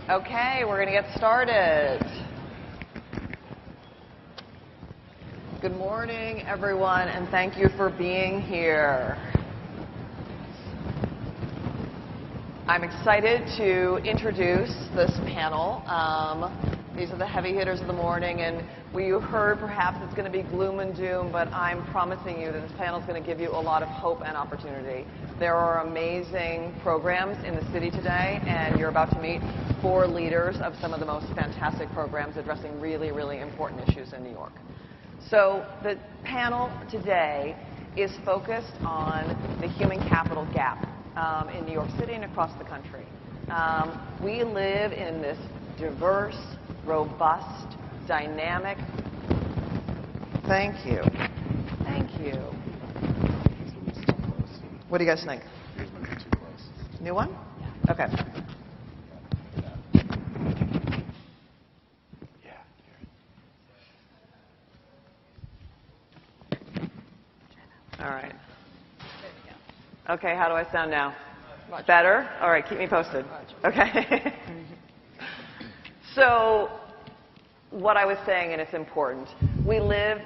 Okay, we're going to get started. Good morning, everyone, and thank you for being here. I'm excited to introduce this panel. These are the heavy hitters of the morning, and we heard perhaps it's going to be gloom and doom, but I'm promising you that this panel is going to give you a lot of hope and opportunity. There are amazing programs in the city today, and you're about to meet 4 leaders of some of the most fantastic programs addressing really, really important issues in New York. So the panel today is focused on the human capital gap in New York City and across the country. We live in this diverse, robust, dynamic. Thank you. Thank you. What do you guys think? Yours might be too close. New one? Yeah. Okay. Yeah. All right. Okay, how do I sound now? Much better? All right, keep me posted. Okay. So, what I was saying, and it's important, we live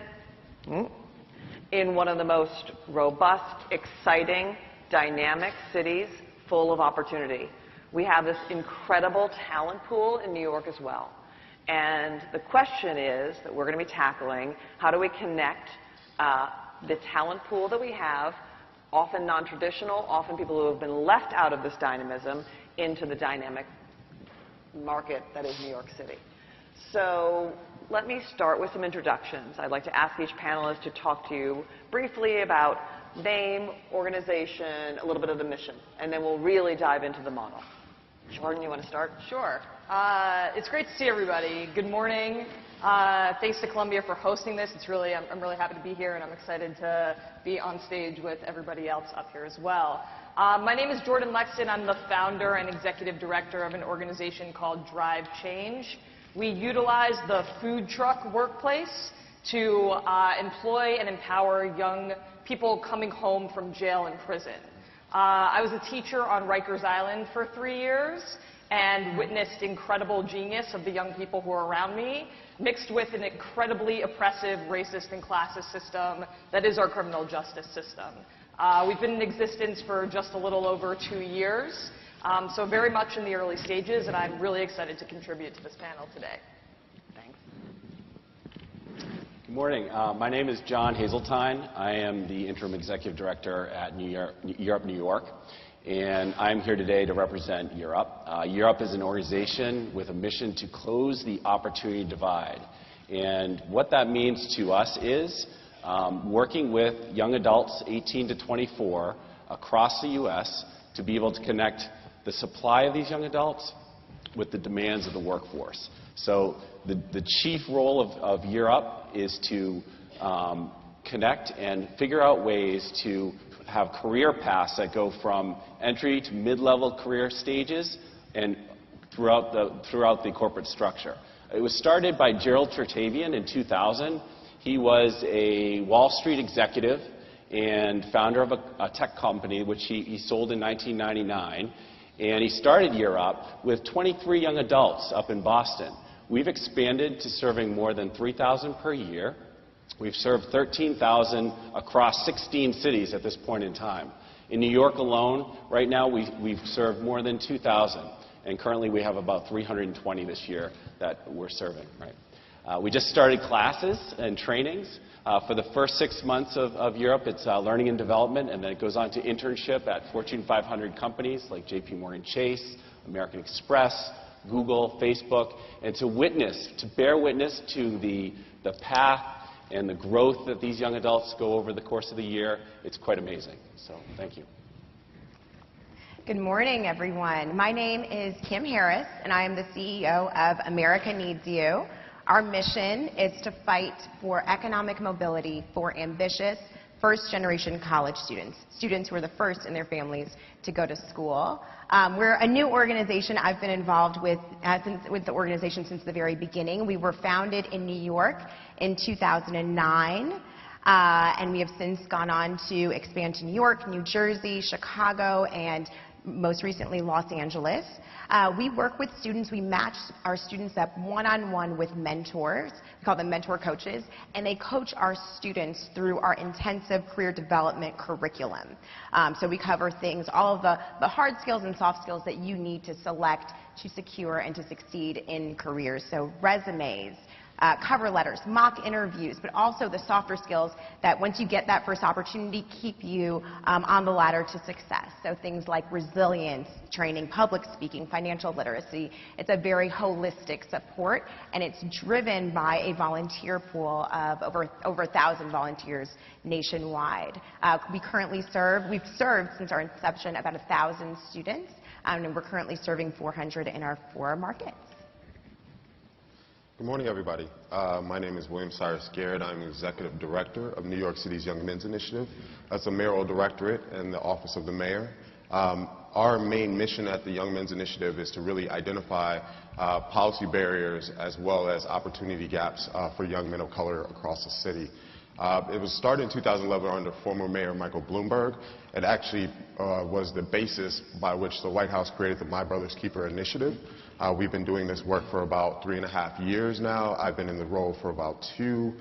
in one of the most robust, exciting, dynamic cities full of opportunity. We have this incredible talent pool in New York as well. And the question is that we're going to be tackling, how do we connect the talent pool that we have, often non-traditional, often people who have been left out of this dynamism, into the dynamic market that is New York City. So let me start with some introductions. I'd like to ask each panelist to talk to you briefly about name, organization, a little bit of the mission, and then we'll really dive into the model. Jordyn, you want to start? Sure. It's great to see everybody. Good morning. Thanks to Columbia for hosting this. I'm really happy to be here, and I'm excited to be on stage with everybody else up here as well. My name is Jordyn Lexton. I'm the founder and executive director of an organization called Drive Change. We utilize the food truck workplace to employ and empower young people coming home from jail and prison. I was a teacher on Rikers Island for 3 years and witnessed incredible genius of the young people who are around me, mixed with an incredibly oppressive, racist, and classist system that is our criminal justice system. We've been in existence for just a little over 2 years, so very much in the early stages, and I'm really excited to contribute to this panel today. Thanks. Good morning. My name is John Haseltine. I am the interim executive director at Europe, New York, and I'm here today to represent Europe. Europe is an organization with a mission to close the opportunity divide, and what that means to us is working with young adults 18 to 24 across the U.S. to be able to connect the supply of these young adults with the demands of the workforce. So the chief role of Europe is to connect and figure out ways to have career paths that go from entry to mid-level career stages and throughout the corporate structure. It was started by Gerald Tertavian in 2000. He was a Wall Street executive and founder of a tech company, which he sold in 1999. And he started Europe with 23 young adults up in Boston. We've expanded to serving more than 3,000 per year. We've served 13,000 across 16 cities at this point in time. In New York alone, right now, we've served more than 2,000. And currently, we have about 320 this year that we're serving. Right? We just started classes and trainings. For the first 6 months of Europe, it's learning and development, and then it goes on to internship at Fortune 500 companies like JP Chase, American Express, Google, Facebook, and to bear witness to the path and the growth that these young adults go over the course of the year. It's quite amazing. So thank you. Good morning, everyone. My name is Kim Harris, and I am the CEO of America Needs You. Our mission is to fight for economic mobility for ambitious first-generation college students who are the first in their families to go to school. We're a new organization. I've been involved with the organization since the very beginning. We were founded in New York in 2009. And we have since gone on to expand to New York, New Jersey, Chicago, and most recently Los Angeles. We work with students, we match our students up one-on-one with mentors, we call them mentor coaches, and they coach our students through our intensive career development curriculum. So we cover things, all of the hard skills and soft skills that you need to select, to secure, and to succeed in careers. So resumes, cover letters, mock interviews, but also the softer skills that once you get that first opportunity, keep you on the ladder to success. So things like resilience training, public speaking, financial literacy. It's a very holistic support, and it's driven by a volunteer pool of over 1,000 volunteers nationwide. We've served since our inception about 1,000 students, and we're currently serving 400 in our 4 markets. Good morning, everybody. My name is Cyrus Garret. I'm Executive Director of New York City's Young Men's Initiative. That's a mayoral directorate in the Office of the Mayor. Our main mission at the Young Men's Initiative is to really identify policy barriers as well as opportunity gaps for young men of color across the city. It was started in 2011 under former Mayor Michael Bloomberg. It actually was the basis by which the White House created the My Brother's Keeper initiative. We've been doing this work for about 3.5 years now. I've been in the role for about 2.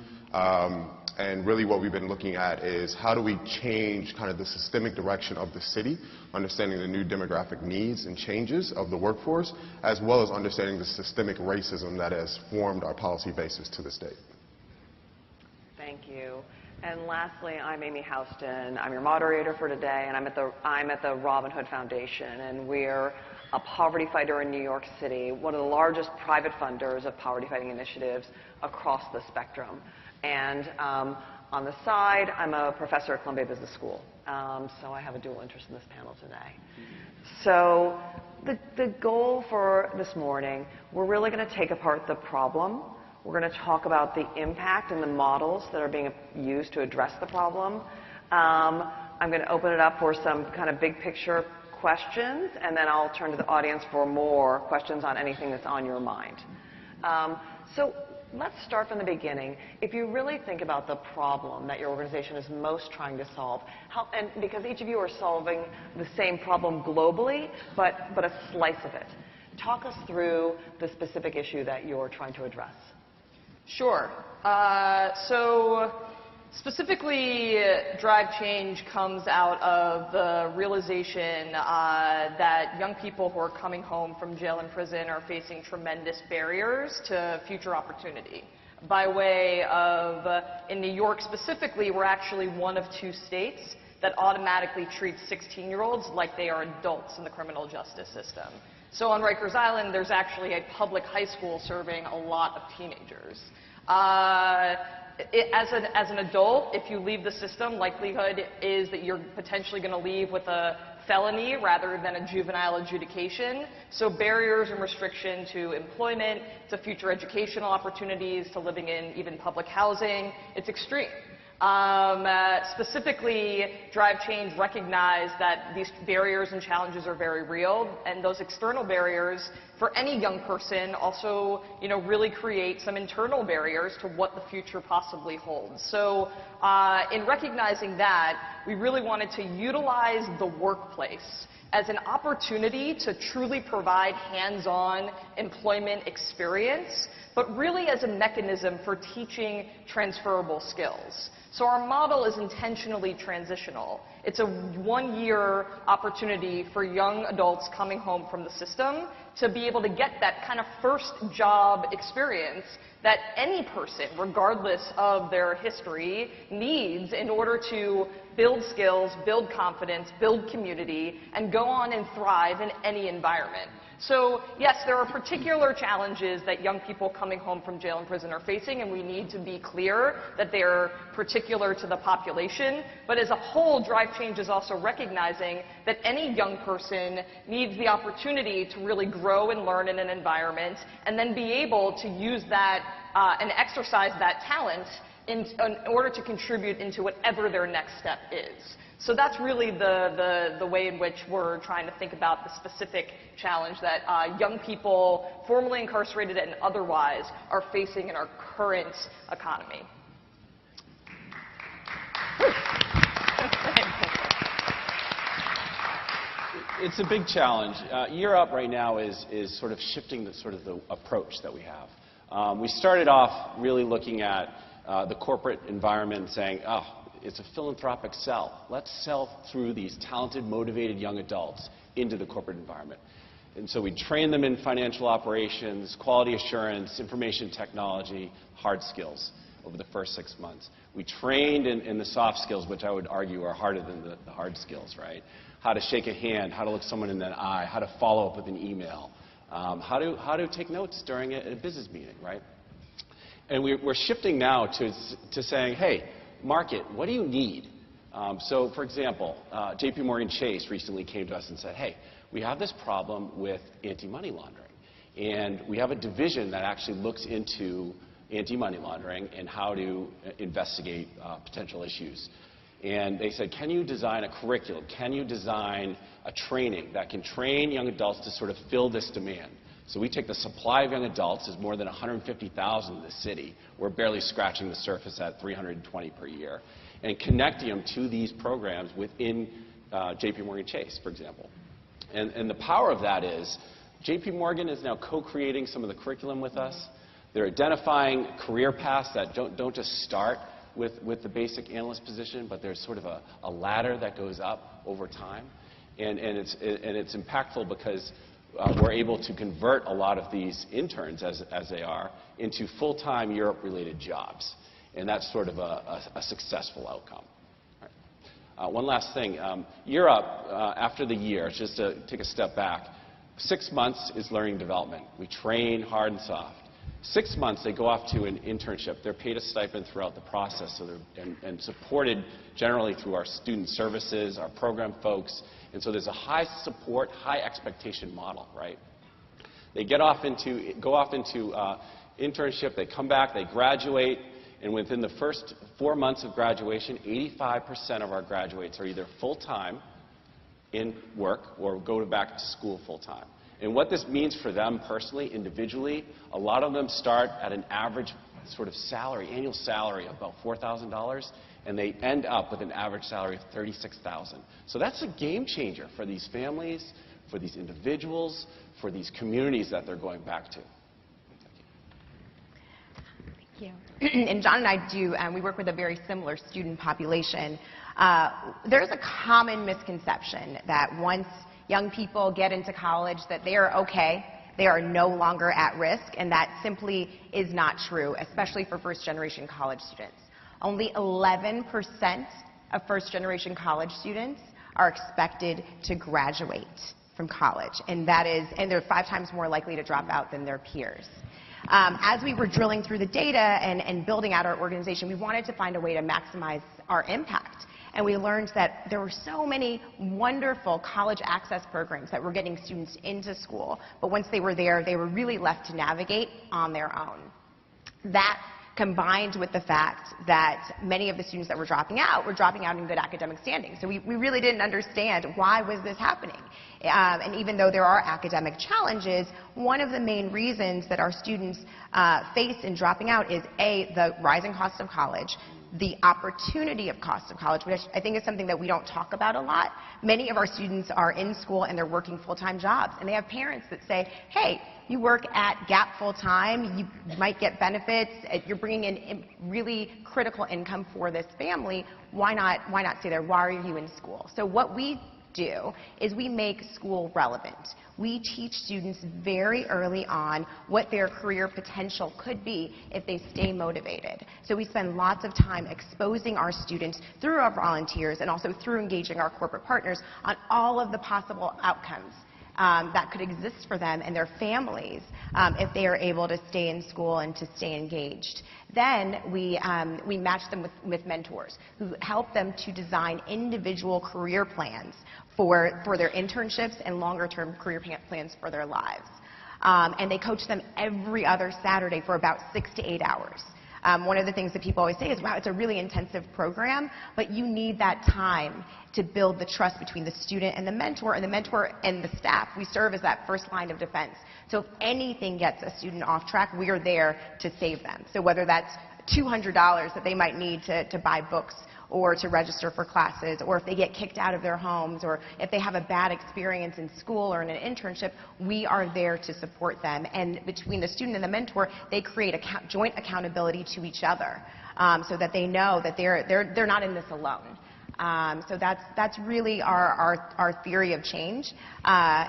And really what we've been looking at is how do we change kind of the systemic direction of the city, understanding the new demographic needs and changes of the workforce, as well as understanding the systemic racism that has formed our policy basis to this date. Thank you. And lastly, I'm Amy Houston. I'm your moderator for today, and I'm at the Robin Hood Foundation, and we're a poverty fighter in New York City, one of the largest private funders of poverty fighting initiatives across the spectrum. And on the side, I'm a professor at Columbia Business School, so I have a dual interest in this panel today. So the goal for this morning, we're really going to take apart the problem. We're going to talk about the impact and the models that are being used to address the problem. I'm going to open it up for some kind of big picture questions, and then I'll turn to the audience for more questions on anything that's on your mind. So let's start from the beginning. If you really think about the problem that your organization is most trying to solve, and because each of you are solving the same problem globally, but a slice of it, talk us through the specific issue that you're trying to address. Sure. So specifically, Drive Change comes out of the realization that young people who are coming home from jail and prison are facing tremendous barriers to future opportunity. By way of, in New York specifically, we're actually one of 2 states that automatically treats 16-year-olds like they are adults in the criminal justice system. So on Rikers Island, there's actually a public high school serving a lot of teenagers. As an adult, if you leave the system, likelihood is that you're potentially going to leave with a felony rather than a juvenile adjudication. So barriers and restriction to employment, to future educational opportunities, to living in even public housing, it's extreme. Specifically, Drive Change recognized that these barriers and challenges are very real, and those external barriers for any young person also, really create some internal barriers to what the future possibly holds. So, in recognizing that, we really wanted to utilize the workplace as an opportunity to truly provide hands-on employment experience, but really as a mechanism for teaching transferable skills. So our model is intentionally transitional. It's a 1-year opportunity for young adults coming home from the system to be able to get that kind of first job experience that any person, regardless of their history, needs in order to build skills, build confidence, build community, and go on and thrive in any environment. So, yes, there are particular challenges that young people coming home from jail and prison are facing, and we need to be clear that they're particular to the population. But as a whole, Drive Change is also recognizing that any young person needs the opportunity to really grow and learn in an environment, and then be able to use that and exercise that talent in order to contribute into whatever their next step is. So that's really the way in which we're trying to think about the specific challenge that young people, formerly incarcerated and otherwise, are facing in our current economy. it's a big challenge. Europe right now is sort of shifting the approach that we have. We started off really looking at the corporate environment and saying, oh, it's a philanthropic sell. Let's sell through these talented, motivated young adults into the corporate environment. And so we train them in financial operations, quality assurance, information technology, hard skills over the first 6 months. We trained in the soft skills, which I would argue are harder than the hard skills, right? How to shake a hand, how to look someone in the eye, how to follow up with an email, how to take notes during a business meeting, right? And we're shifting now to saying, hey, market, what do you need? So, for example, JP Morgan Chase recently came to us and said, hey, we have this problem with anti-money laundering. And we have a division that actually looks into anti-money laundering and how to investigate potential issues. And they said, can you design a curriculum? Can you design a training that can train young adults to sort of fill this demand? So we take the supply of young adults, there's more than 150,000 in the city. We're barely scratching the surface at 320 per year. And connecting them to these programs within JP Morgan Chase, for example. And the power of that is JP Morgan is now co-creating some of the curriculum with us. They're identifying career paths that don't just start with the basic analyst position, but there's sort of a ladder that goes up over time. And it's impactful because we're able to convert a lot of these interns, as they are, into full-time Europe-related jobs. And that's sort of a successful outcome. One last thing. Europe, after the year, just to take a step back, 6 months is learning development. We train hard and soft. 6 months, they go off to an internship. They're paid a stipend throughout the process, so and supported generally through our student services, our program folks. And so there's a high support, high expectation model, right? They go off into internship, they come back, they graduate, and within the first 4 months of graduation, 85% of our graduates are either full-time in work or go back to school full-time. And what this means for them personally, individually, a lot of them start at an average sort of salary, annual salary of about $4,000, and they end up with an average salary of $36,000. So that's a game changer for these families, for these individuals, for these communities that they're going back to. Thank you. And John and I we work with a very similar student population. There's a common misconception that once young people get into college that they are okay, they are no longer at risk, and that simply is not true, especially for first-generation college students. Only 11% of first-generation college students are expected to graduate from college, and they're 5 times more likely to drop out than their peers. As we were drilling through the data and building out our organization, we wanted to find a way to maximize our impact. And we learned that there were so many wonderful college access programs that were getting students into school, but once they were there, they were really left to navigate on their own. That combined with the fact that many of the students that were dropping out in good academic standing. So we really didn't understand why was this happening. And even though there are academic challenges, one of the main reasons that our students face in dropping out is A, the rising cost of college, the opportunity of cost of college, which I think is something that we don't talk about a lot. Many of our students are in school and they're working full-time jobs, and they have parents that say, hey, you work at Gap full-time, you might get benefits, you're bringing in really critical income for this family, why not stay there? Why are you in school? So what we do is we make school relevant. We teach students very early on what their career potential could be if they stay motivated. So we spend lots of time exposing our students through our volunteers and also through engaging our corporate partners on all of the possible outcomes that could exist for them and their families if they are able to stay in school and to stay engaged. Then we match them with mentors who help them to design individual career plans for their internships and longer-term career plans for their lives. And they coach them every other Saturday for about 6 to 8 hours. One of the things that people always say is, wow, it's a really intensive program, but you need that time to build the trust between the student and the mentor and the staff. We serve as that first line of defense. So if anything gets a student off track, we are there to save them. So whether that's $200 that they might need to buy books or to register for classes, or if they get kicked out of their homes, or if they have a bad experience in school or in an internship, we are there to support them. And between the student and the mentor, they create joint accountability to each other, so that they know that they're not in this alone. So that's really our theory of change.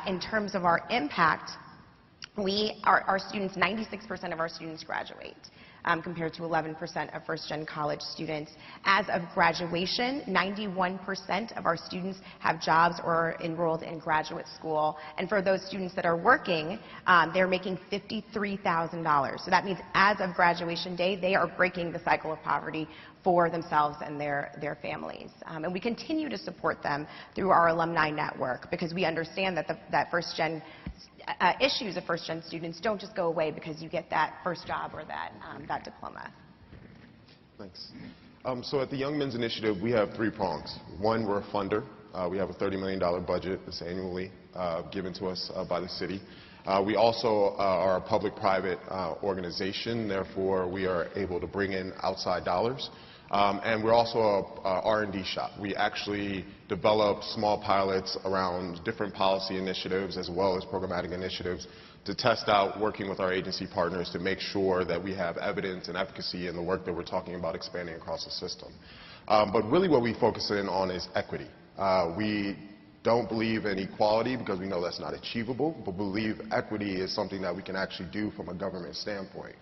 In terms of our impact, our students, 96% of our students graduate, compared to 11% of first-gen college students. As of graduation, 91% of our students have jobs or are enrolled in graduate school. And for those students that are working, they're making $53,000. So that means as of graduation day, they are breaking the cycle of poverty for themselves and their families. And we continue to support them through our alumni network, because we understand that first-gen issues of first-gen students don't just go away because you get that first job or that diploma. Thanks. So at the Young Men's Initiative, we have 3 prongs. One, we're a funder. We have a $30 million budget that's annually given to us by the city. We also are a public-private organization. Therefore, we are able to bring in outside dollars. And we're also a R&D shop. We actually develop small pilots around different policy initiatives as well as programmatic initiatives to test out, working with our agency partners to make sure that we have evidence and efficacy in the work that we're talking about expanding across the system. But really what we focus in on is equity. We don't believe in equality because we know that's not achievable, but believe equity is something that we can actually do from a government standpoint.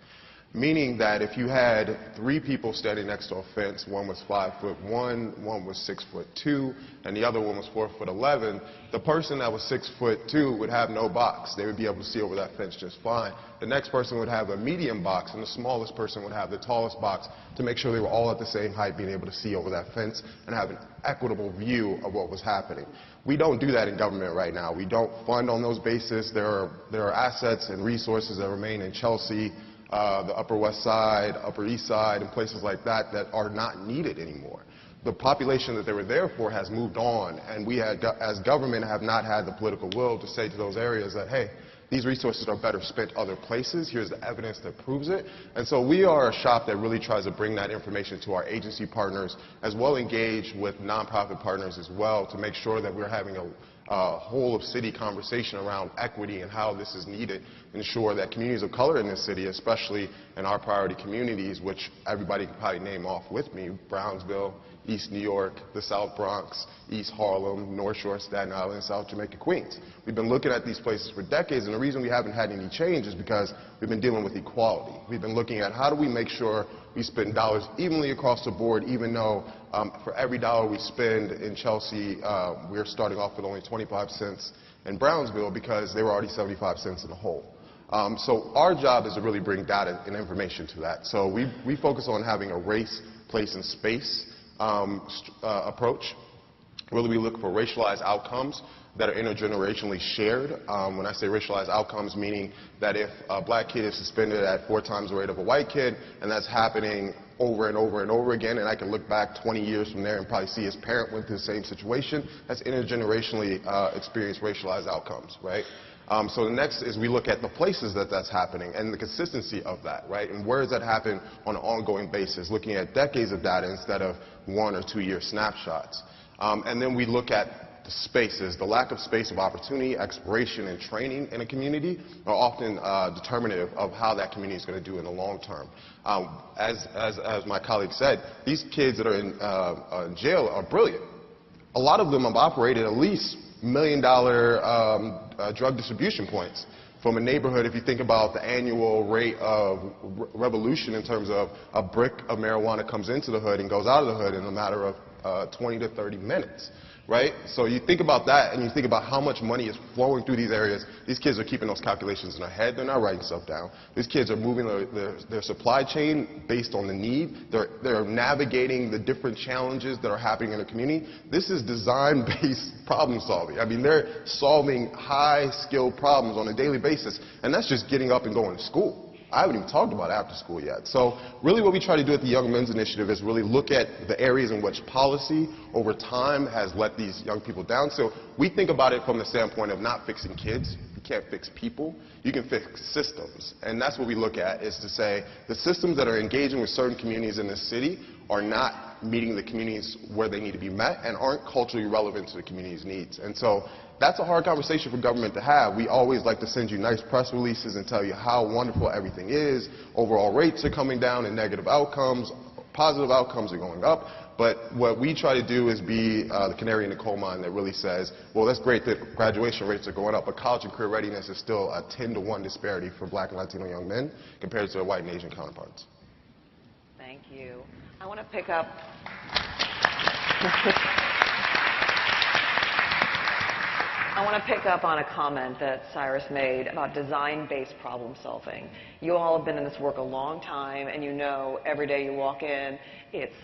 Meaning that if you had 3 people standing next to a fence, one was 5'1", one was 6'2", and the other one was 4'11", the person that was 6'2" would have no box. They would be able to see over that fence just fine. The next person would have a medium box, and the smallest person would have the tallest box to make sure they were all at the same height, being able to see over that fence and have an equitable view of what was happening. We don't do that in government right now. We don't fund on those bases. There are assets and resources that remain in Chelsea, the Upper West Side, Upper East Side, and places like that that are not needed anymore. The population that they were there for has moved on, and we as government have not had the political will to say to those areas that, hey, these resources are better spent other places. Here's the evidence that proves it. And so we are a shop that really tries to bring that information to our agency partners, as well engage with nonprofit partners as well, to make sure that we're having a whole of city conversation around equity and how this is needed to ensure that communities of color in this city, especially in our priority communities, which everybody can probably name off with me, Brownsville, East New York, the South Bronx, East Harlem, North Shore, Staten Island, South Jamaica, Queens. We've been looking at these places for decades, and the reason we haven't had any change is because we've been dealing with equality. We've been looking at how do we make sure we spend dollars evenly across the board, even though for every dollar we spend in Chelsea, we're starting off with only 25 cents in Brownsville because they were already 75 cents in the hole. So our job is to really bring data and information to that. So we focus on having a race, place, and space approach. Really, we look for racialized outcomes that are intergenerationally shared. When I say racialized outcomes, meaning that if a black kid is suspended at 4 times the rate of a white kid, and that's happening over and over and over again, and I can look back 20 years from there and probably see his parent went through the same situation, that's intergenerationally experienced racialized outcomes, right? So the next is we look at the places that that's happening and the consistency of that, right? And where does that happen on an ongoing basis, looking at decades of data instead of 1 or 2 year snapshots. And then we look at the spaces. The lack of space of opportunity, exploration, and training in a community are often determinative of how that community is going to do in the long term. As my colleague said, these kids that are in jail are brilliant. A lot of them have operated at least $1 million drug distribution points from a neighborhood. If you think about the annual rate of revolution in terms of a brick of marijuana comes into the hood and goes out of the hood in a matter of 20 to 30 minutes. Right? So you think about that and you think about how much money is flowing through these areas. These kids are keeping those calculations in their head. They're not writing stuff down. These kids are moving their supply chain based on the need. They're navigating the different challenges that are happening in the community. This is design-based problem solving. I mean, they're solving high-skilled problems on a daily basis, and that's just getting up and going to school. I haven't even talked about after school yet. So really what we try to do at the Young Men's Initiative is really look at the areas in which policy over time has let these young people down. So we think about it from the standpoint of not fixing kids. You can't fix people. You can fix systems. And that's what we look at, is to say the systems that are engaging with certain communities in this city are not meeting the communities where they need to be met and aren't culturally relevant to the community's needs. And so that's a hard conversation for government to have. We always like to send you nice press releases and tell you how wonderful everything is. Overall rates are coming down and negative outcomes, positive outcomes are going up. But what we try to do is be the canary in the coal mine that really says, well, that's great that graduation rates are going up, but college and career readiness is still a 10-to-1 disparity for Black and Latino young men compared to their white and Asian counterparts. Thank you. I want to pick up. I want to pick up on a comment that Cyrus made about design-based problem solving. You all have been in this work a long time, and you know every day you walk in, it's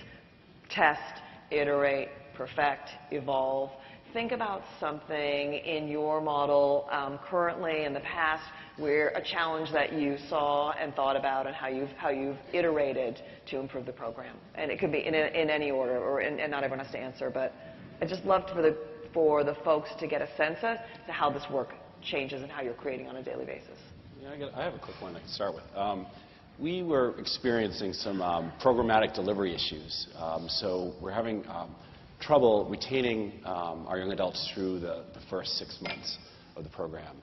test, iterate, perfect, evolve. Think about something in your model currently in the past where a challenge that you saw and thought about and how you've iterated to improve the program. And it could be in any order, and not everyone has to answer, but I'd just love for the folks to get a sense as to how this work changes and how you're creating on a daily basis. Yeah, I have a quick one I can start with. We were experiencing some programmatic delivery issues. So we're having trouble retaining our young adults through the first 6 months of the program.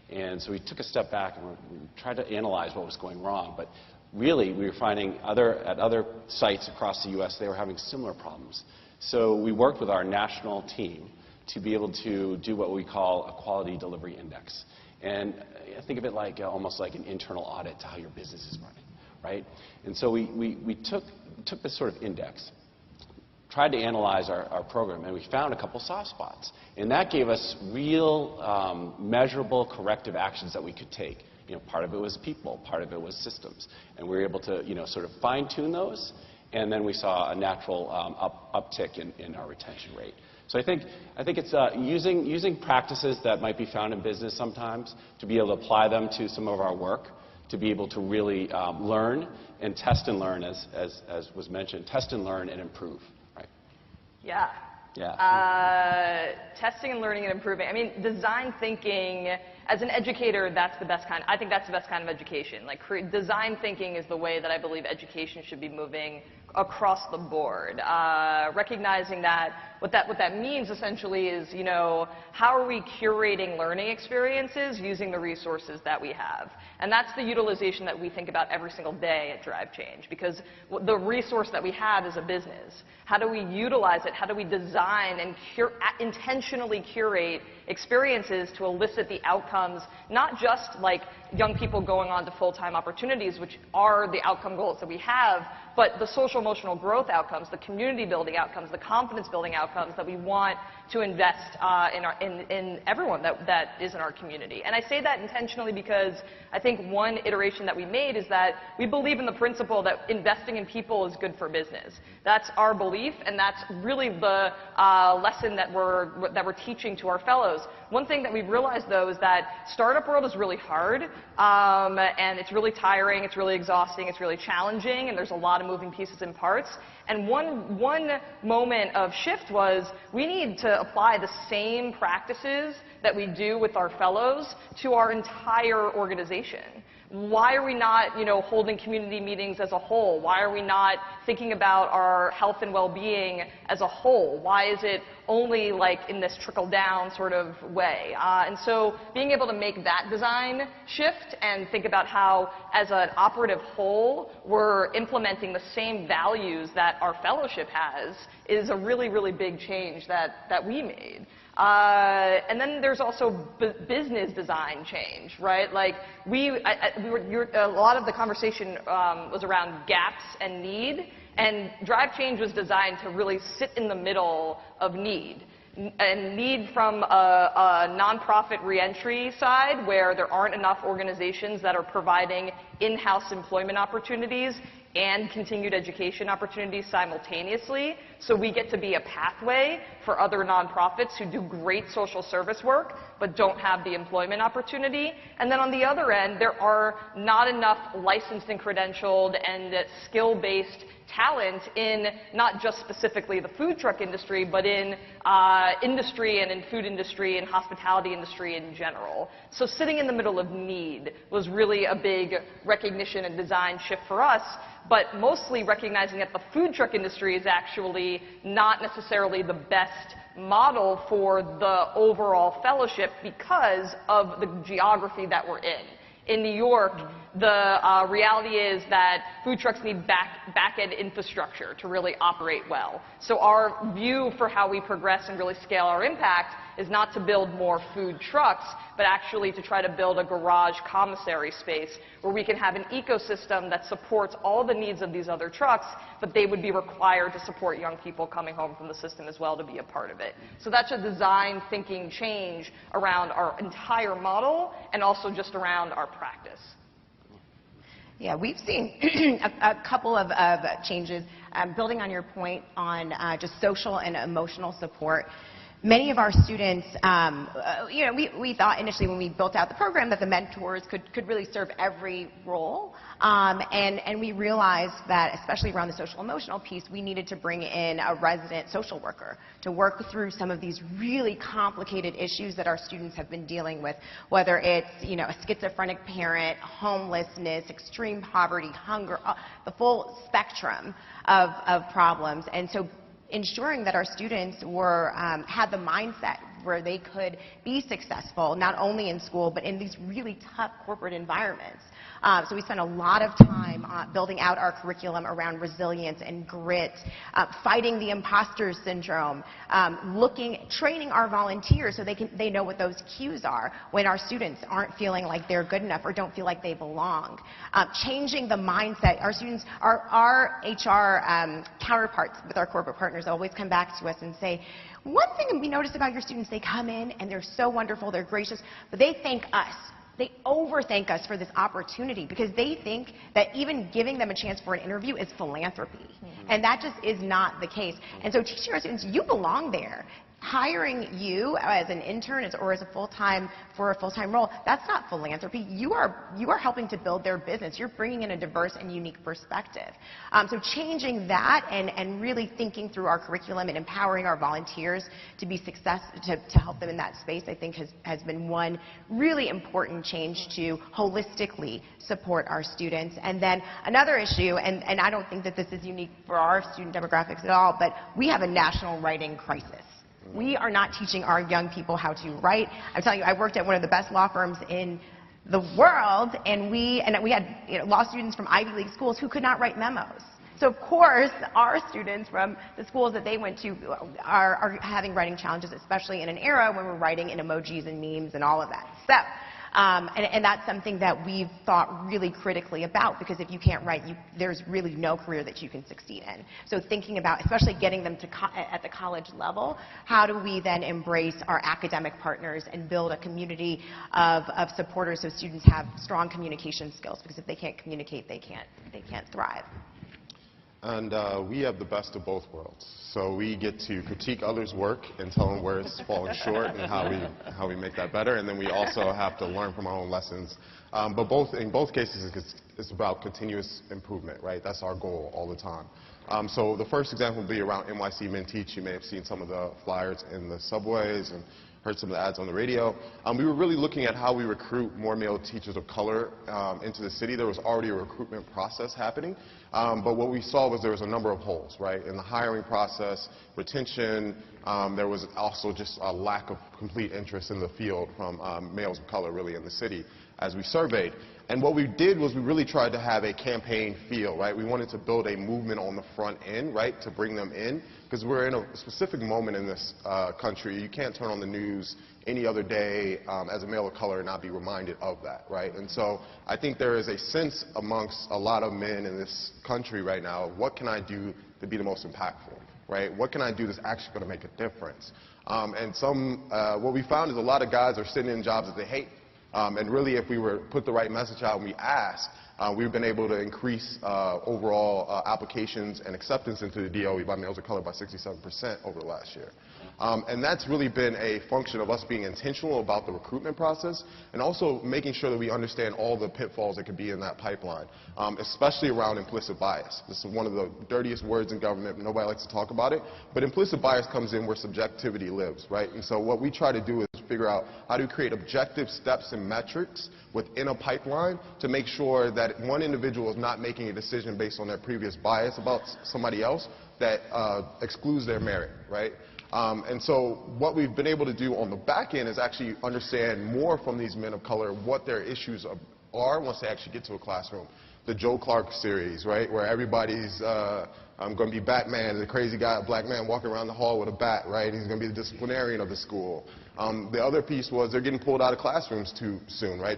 And so we took a step back and we tried to analyze what was going wrong. But really, we were finding at other sites across the U.S., they were having similar problems. So we worked with our national team to be able to do what we call a quality delivery index. And think of it like almost like an internal audit to how your business is running, right? And so we took this sort of index, tried to analyze our program, and we found a couple soft spots. And that gave us real measurable corrective actions that we could take. You know, part of it was people, part of it was systems. And we were able to, sort of fine-tune those, and then we saw a natural uptick in our retention rate. So I think it's using practices that might be found in business sometimes to be able to apply them to some of our work, to be able to really learn and test and learn, as was mentioned, test and learn and improve, right? Yeah. Yeah. Testing and learning and improving. I mean, design thinking, as an educator, that's the best kind. I think that's the best kind of education. Like, design thinking is the way that I believe education should be moving across the board. Recognizing that what that means essentially is, how are we curating learning experiences using the resources that we have? And that's the utilization that we think about every single day at Drive Change, because the resource that we have is a business. How do we utilize it? How do we design and intentionally curate experiences to elicit the outcomes, not just like young people going on to full-time opportunities, which are the outcome goals that we have, but the social emotional growth outcomes, the community building outcomes, the confidence building outcomes that we want to invest in everyone that is in our community. And I say that intentionally because I think one iteration that we made is that we believe in the principle that investing in people is good for business. That's our belief, and that's really the lesson that we're teaching to our fellows. One thing that we've realized, though, is that startup world is really hard, and it's really tiring, it's really exhausting, it's really challenging, and there's a lot of moving pieces and parts. And one moment of shift was we need to apply the same practices that we do with our fellows to our entire organization. Why are we not, holding community meetings as a whole? Why are we not thinking about our health and well-being as a whole? Why is it only like in this trickle-down sort of way? And so being able to make that design shift and think about how, as an operative whole, we're implementing the same values that our fellowship has is a really, really big change that we made. And then there's also business design change, right? Like a lot of the conversation was around gaps and need, and Drive Change was designed to really sit in the middle of need. And need from a nonprofit reentry side, where there aren't enough organizations that are providing in-house employment opportunities and continued education opportunities simultaneously, So we get to be a pathway for other nonprofits who do great social service work but don't have the employment opportunity. And then on the other end, there are not enough licensed and credentialed and skill-based talent in not just specifically the food truck industry, but in industry and in food industry and hospitality industry in general. So sitting in the middle of need was really a big recognition and design shift for us, but mostly recognizing that the food truck industry is actually not necessarily the best model for the overall fellowship because of the geography that we're in. In New York, the reality is that food trucks need back-end infrastructure to really operate well. So our view for how we progress and really scale our impact is not to build more food trucks, but actually to try to build a garage commissary space where we can have an ecosystem that supports all the needs of these other trucks, but they would be required to support young people coming home from the system as well to be a part of it. So that's a design thinking change around our entire model and also just around our practice. Yeah, we've seen a couple of changes. Building on your point on just social and emotional support, many of our students, we thought initially when we built out the program that the mentors could really serve every role. And we realized that, especially around the social emotional piece, we needed to bring in a resident social worker to work through some of these really complicated issues that our students have been dealing with, whether it's, a schizophrenic parent, homelessness, extreme poverty, hunger, the full spectrum of problems. And so ensuring that our students had the mindset where they could be successful, not only in school, but in these really tough corporate environments. So we spent a lot of time building out our curriculum around resilience and grit, fighting the imposter syndrome, training our volunteers so they know what those cues are when our students aren't feeling like they're good enough or don't feel like they belong. Changing the mindset. Our students, our HR counterparts with our corporate partners always come back to us and say, one thing we noticed about your students, they come in and they're so wonderful, they're gracious, but they thank us. They overthank us for this opportunity because they think that even giving them a chance for an interview is philanthropy. Mm-hmm. And that just is not the case. And so teaching our students, you belong there. Hiring you as an intern or as a full-time role, that's not philanthropy. You are helping to build their business. You're bringing in a diverse and unique perspective. So changing that and really thinking through our curriculum and empowering our volunteers to be to help them in that space, I think has been one really important change to holistically support our students. And then another issue, and I don't think that this is unique for our student demographics at all, but we have a national writing crisis. We are not teaching our young people how to write. I'm telling you, I worked at one of the best law firms in the world, and we had law students from Ivy League schools who could not write memos. So of course, our students from the schools that they went to are having writing challenges, especially in an era when we're writing in emojis and memes and all of that. So, and that's something that we've thought really critically about, because if you can't write, there's really no career that you can succeed in. So thinking about, especially getting them to at the college level, how do we then embrace our academic partners and build a community of supporters so students have strong communication skills, because if they can't communicate, they can't thrive. And we have the best of both worlds. So we get to critique others' work and tell them where it's falling short and how we make that better. And then we also have to learn from our own lessons. But in both cases, it's about continuous improvement, right? That's our goal all the time. So the first example would be around NYC Men Teach. You may have seen some of the flyers in the subways and heard some of the ads on the radio. We were really looking at how we recruit more male teachers of color into the city. There was already a recruitment process happening, but what we saw was there was a number of holes, right? In the hiring process, retention, there was also just a lack of complete interest in the field from males of color really in the city as we surveyed. And what we did was we really tried to have a campaign feel, right? We wanted to build a movement on the front end, right, to bring them in, because we're in a specific moment in this country. You can't turn on the news any other day as a male of color and not be reminded of that, right? And so I think there is a sense amongst a lot of men in this country right now of what can I do to be the most impactful, right? What can I do that's actually going to make a difference? And what we found is a lot of guys are sitting in jobs that they hate. And really, if we were put the right message out and we ask, We've been able to increase overall applications and acceptance into the DOE by males of color by 67% over the last year. And that's really been a function of us being intentional about the recruitment process and also making sure that we understand all the pitfalls that could be in that pipeline, especially around implicit bias. This is one of the dirtiest words in government. Nobody likes to talk about it. But implicit bias comes in where subjectivity lives, right? And so what we try to do is figure out how to create objective steps and metrics within a pipeline to make sure that one individual is not making a decision based on their previous bias about somebody else that excludes their merit, right? And so what we've been able to do on the back end is actually understand more from these men of color what their issues are once they actually get to a classroom. The Joe Clark series, right, where everybody's going to be Batman, the crazy guy, black man walking around the hall with a bat, right? He's going to be the disciplinarian of the school. The other piece was they're getting pulled out of classrooms too soon, right?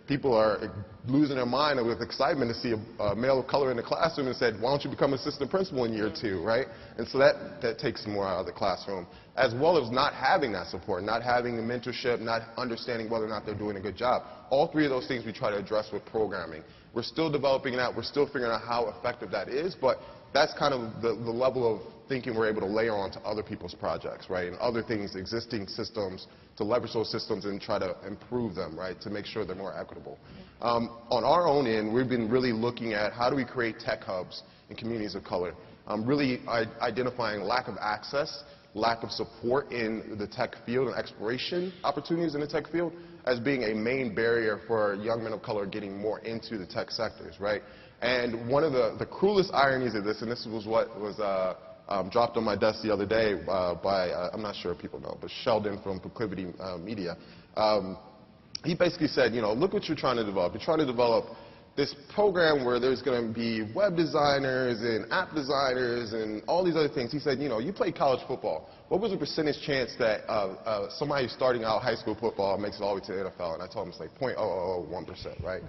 People are losing their mind with excitement to see a male of color in the classroom and said, why don't you become assistant principal in year 2, right? And so that takes some more out of the classroom, as well as not having that support, not having the mentorship, not understanding whether or not they're doing a good job. All three of those things we try to address with programming. We're still developing that. We're still figuring out how effective that is, but that's kind of the level of thinking we're able to layer on to other people's projects, right, and other things, existing systems, to leverage those systems and try to improve them, right, to make sure they're more equitable. On our own end, we've been really looking at how do we create tech hubs in communities of color, really identifying lack of access, lack of support in the tech field and exploration opportunities in the tech field as being a main barrier for young men of color getting more into the tech sectors, right? And one of the cruelest ironies of this, and this was what was dropped on my desk the other day by, I'm not sure if people know, but Sheldon from Proclivity Media, he basically said, you know, look what you're trying to develop. You're trying to develop this program where there's going to be web designers and app designers and all these other things. He said, you know, you play college football. What was the percentage chance that somebody starting out high school football makes it all the way to the NFL? And I told him it's like 0.0001%, right?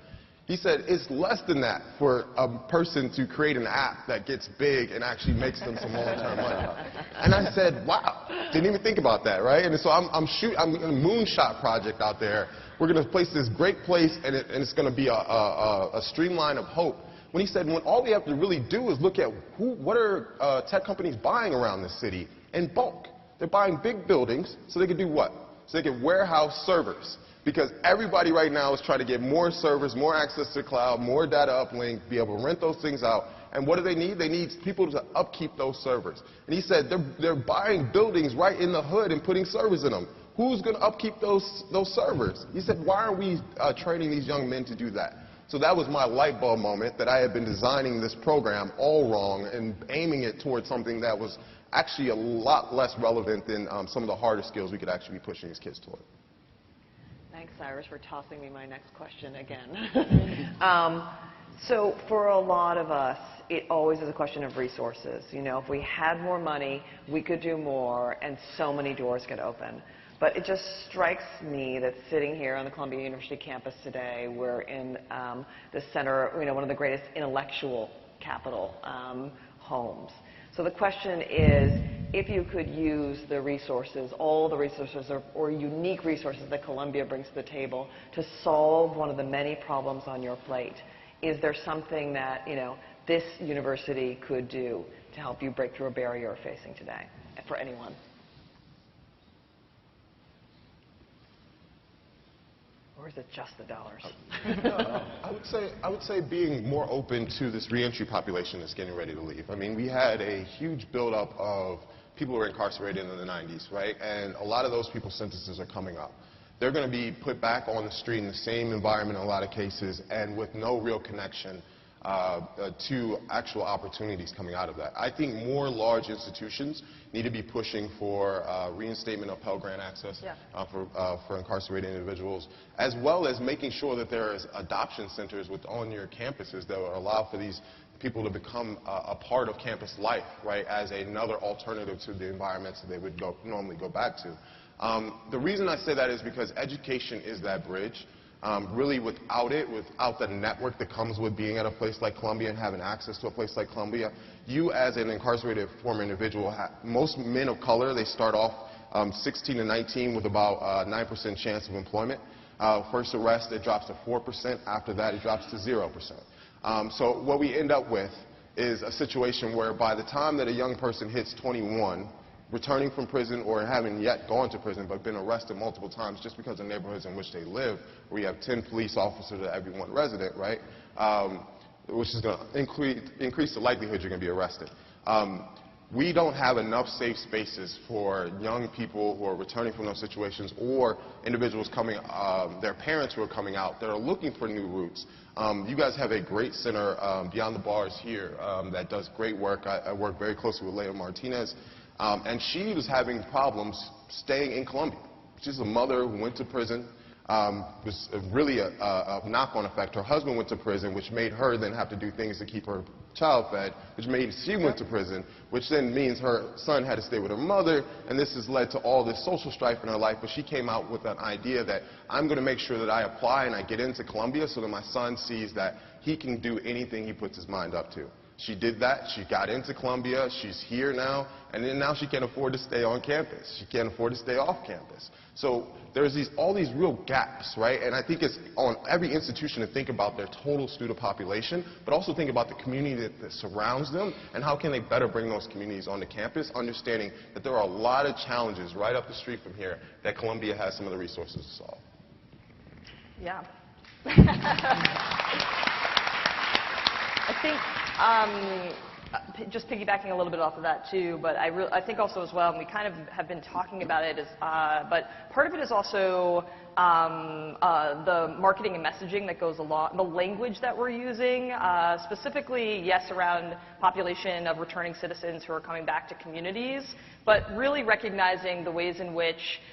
He said it's less than that for a person to create an app that gets big and actually makes them some long-term money. And I said, wow, didn't even think about that, right? And so I'm in a moonshot project out there. We're going to place this great place, and it's going to be a streamline of hope. When he said, when all we have to really do is look at what are tech companies buying around the city in bulk. They're buying big buildings so they can do what? So they can warehouse servers. Because everybody right now is trying to get more servers, more access to the cloud, more data uplink, be able to rent those things out. And what do they need? They need people to upkeep those servers. And he said they're buying buildings right in the hood and putting servers in them. Who's going to upkeep those servers? He said, why aren't we training these young men to do that? So that was my light bulb moment that I had been designing this program all wrong and aiming it towards something that was actually a lot less relevant than some of the harder skills we could actually be pushing these kids toward. Thanks, Cyrus, for tossing me my next question again. So for a lot of us, it always is a question of resources. You know, if we had more money, we could do more, and so many doors could open. But it just strikes me that sitting here on the Columbia University campus today, we're in the center, you know, one of the greatest intellectual capital homes. So the question is, if you could use the resources, all the resources or unique resources that Columbia brings to the table to solve one of the many problems on your plate, is there something that, you know, this university could do to help you break through a barrier you're facing today, for anyone? Or is it just the dollars? I would say being more open to this reentry population that's getting ready to leave. I mean, we had a huge buildup of people who were incarcerated in the 90s, right? And a lot of those people's sentences are coming up. They're going to be put back on the street in the same environment in a lot of cases and with no real connection to actual opportunities coming out of that. I think more large institutions need to be pushing for reinstatement of Pell Grant access for incarcerated individuals, as well as making sure that there is adoption centers on your campuses that will allow for these people to become a part of campus life, right, as another alternative to the environments that they would normally go back to. The reason I say that is because education is that bridge. Really without the network that comes with being at a place like Columbia and having access to a place like Columbia, you as an incarcerated former individual, most men of color, they start off 16 to 19 with about 9% chance of employment. First arrest, it drops to 4%. After that, it drops to 0%. So what we end up with is a situation where by the time that a young person hits 21, returning from prison or having yet gone to prison but been arrested multiple times just because of neighborhoods in which they live, where you have 10 police officers to every one resident, right, which is going to increase the likelihood you're going to be arrested. We don't have enough safe spaces for young people who are returning from those situations or individuals coming, their parents who are coming out that are looking for new routes. You guys have a great center beyond the bars here that does great work. I work very closely with Leah Martinez, and she was having problems staying in Colombia. She's a mother who went to prison. Was really a knock-on effect. Her husband went to prison, which made her then have to do things to keep her child fed, which made she went to prison, which then means her son had to stay with her mother, and this has led to all this social strife in her life. But she came out with an idea that I'm going to make sure that I apply and I get into Colombia so that my son sees that he can do anything he puts his mind up to. She did that. She got into Columbia. She's here now. And then now she can't afford to stay on campus. She can't afford to stay off campus. So there's all these real gaps, right? And I think it's on every institution to think about their total student population, but also think about the community that surrounds them and how can they better bring those communities onto campus, understanding that there are a lot of challenges right up the street from here that Columbia has some of the resources to solve. Yeah. I think, just piggybacking a little bit off of that too, but I think also as well, and we kind of have been talking about it, but part of it is also the marketing and messaging that goes along, the language that we're using, specifically, yes, around population of returning citizens who are coming back to communities, but really recognizing the ways in which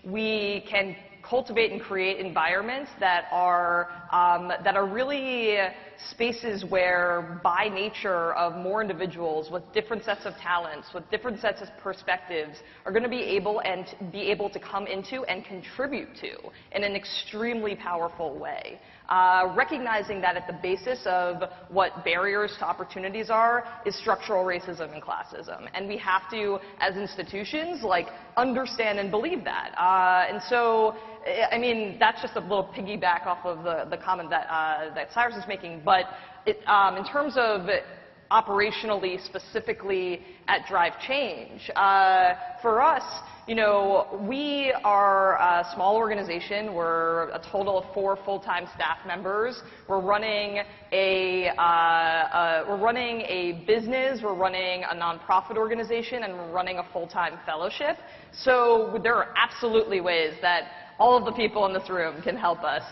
we can cultivate and create environments that are really spaces where, by nature of more individuals with different sets of talents, with different sets of perspectives, are going to be able to come into and contribute to in an extremely powerful way. Recognizing that at the basis of what barriers to opportunities are is structural racism and classism, and we have to, as institutions, understand and believe that. And so, I mean, that's just a little piggyback off of the comment that Cyrus is making. But in terms of operationally, specifically at Drive Change, for us, you know, we are a small organization. We're a total of 4 full-time staff members. We're running a business, we're running a nonprofit organization, and we're running a full-time fellowship. So there are absolutely ways that all of the people in this room can help us.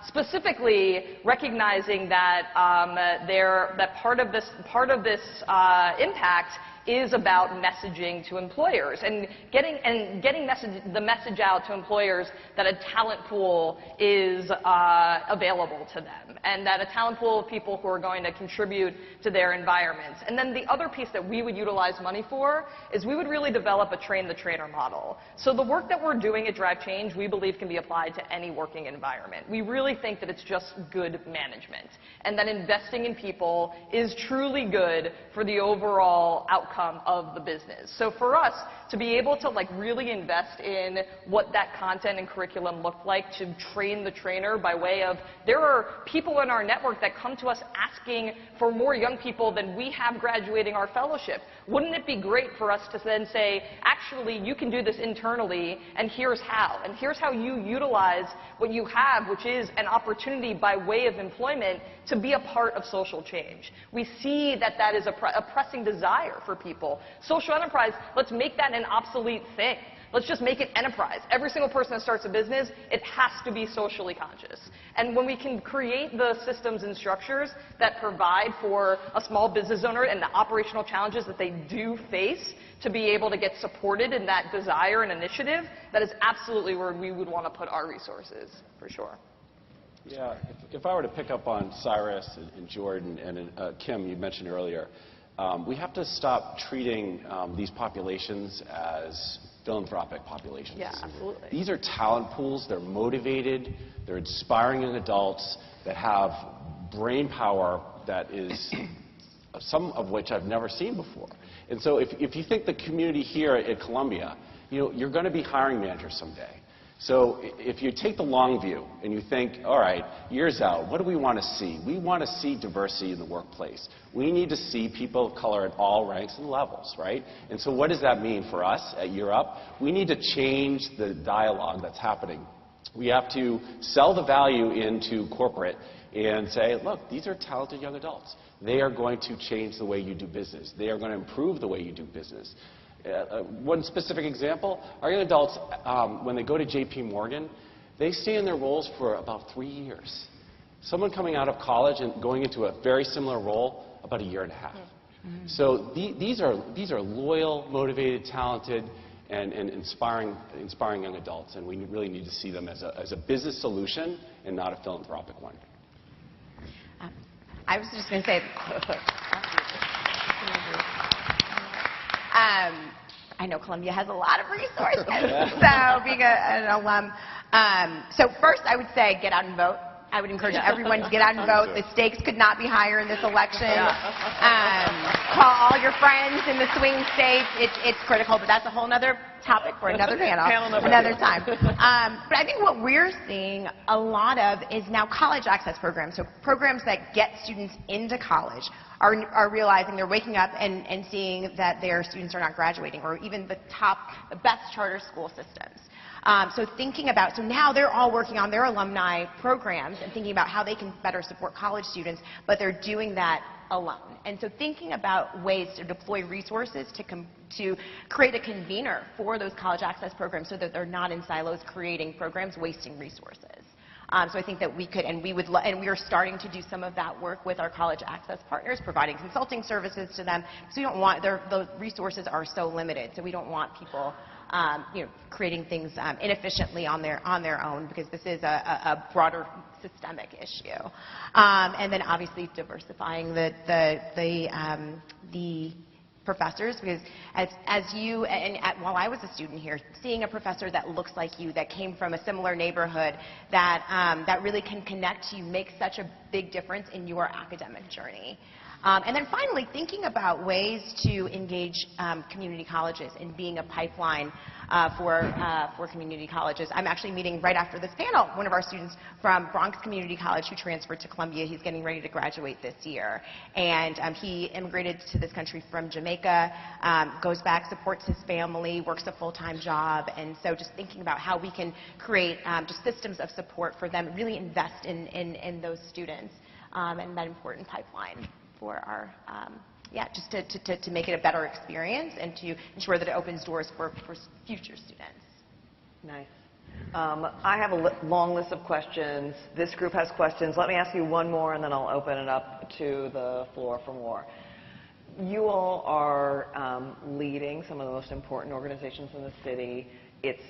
Specifically, recognizing that part of this impact is about messaging to employers and getting the message out to employers that a talent pool is available to them, and that a talent pool of people who are going to contribute to their environments. And then the other piece that we would utilize money for is we would really develop a train-the-trainer model. So the work that we're doing at Drive Change, we believe, can be applied to any working environment. We really think that it's just good management, and that investing in people is truly good for the overall outcome of the business. So for us to be able to really invest in what that content and curriculum look like, to train the trainer by way of, there are people in our network that come to us asking for more young people than we have graduating our fellowship. Wouldn't it be great for us to then say, actually, you can do this internally, and here's how. And here's how you utilize what you have, which is an opportunity by way of employment to be a part of social change. We see that that is a pressing desire for people. Social enterprise, let's make that an obsolete thing. Let's just make it enterprise. Every single person that starts a business, it has to be socially conscious. And when we can create the systems and structures that provide for a small business owner and the operational challenges that they do face to be able to get supported in that desire and initiative, that is absolutely where we would want to put our resources, for sure. Yeah, if I were to pick up on Cyrus and Jordyn and Kim, you mentioned earlier, we have to stop treating these populations as philanthropic populations. Yeah, absolutely. These are talent pools. They're motivated. They're inspiring young adults that have brain power that is some of which I've never seen before. And so if you think the community here at Columbia, you know, you're going to be hiring managers someday. So if you take the long view and you think, all right, years out, what do we want to see? We want to see diversity in the workplace. We need to see people of color at all ranks and levels, right? And so what does that mean for us at Year Up? We need to change the dialogue that's happening. We have to sell the value into corporate and say, look, these are talented young adults. They are going to change the way you do business. They are going to improve the way you do business. One specific example, our young adults, when they go to J.P. Morgan, they stay in their roles for about 3 years. Someone coming out of college and going into a very similar role, about a year and a half. So these are loyal, motivated, talented, and inspiring young adults, and we really need to see them as a business solution and not a philanthropic one. I was just going to say, I know Columbia has a lot of resources, so being an alum. So first, I would say get out and vote. I would encourage everyone to get out and vote. The stakes could not be higher in this election. Call all your friends in the swing states. It's critical, but that's a whole other topic for another panel, another time. But I think what we're seeing a lot of is now college access programs. So programs that get students into college are realizing they're waking up and seeing that their students are not graduating, or even the best charter school systems. So now they're all working on their alumni programs and thinking about how they can better support college students, but they're doing that alone. And so thinking about ways to deploy resources to create a convener for those college access programs so that they're not in silos creating programs, wasting resources. So I think that we could, and we are starting to do some of that work with our college access partners, providing consulting services to them, because we don't want, the resources are so limited, so we don't want people creating things inefficiently on their own, because this is a broader systemic issue. And then obviously diversifying the professors, because while I was a student here, seeing a professor that looks like you, that came from a similar neighborhood, that really can connect you, makes such a big difference in your academic journey. And then finally, thinking about ways to engage community colleges and being a pipeline for community colleges. I'm actually meeting right after this panel one of our students from Bronx Community College who transferred to Columbia. He's getting ready to graduate this year. And he immigrated to this country from Jamaica, goes back, supports his family, works a full-time job. And so just thinking about how we can create just systems of support for them, really invest in those students and that important pipeline for our, just to make it a better experience and to ensure that it opens doors for future students. Nice. I have a long list of questions. This group has questions. Let me ask you one more, and then I'll open it up to the floor for more. You all are leading some of the most important organizations in the city. It's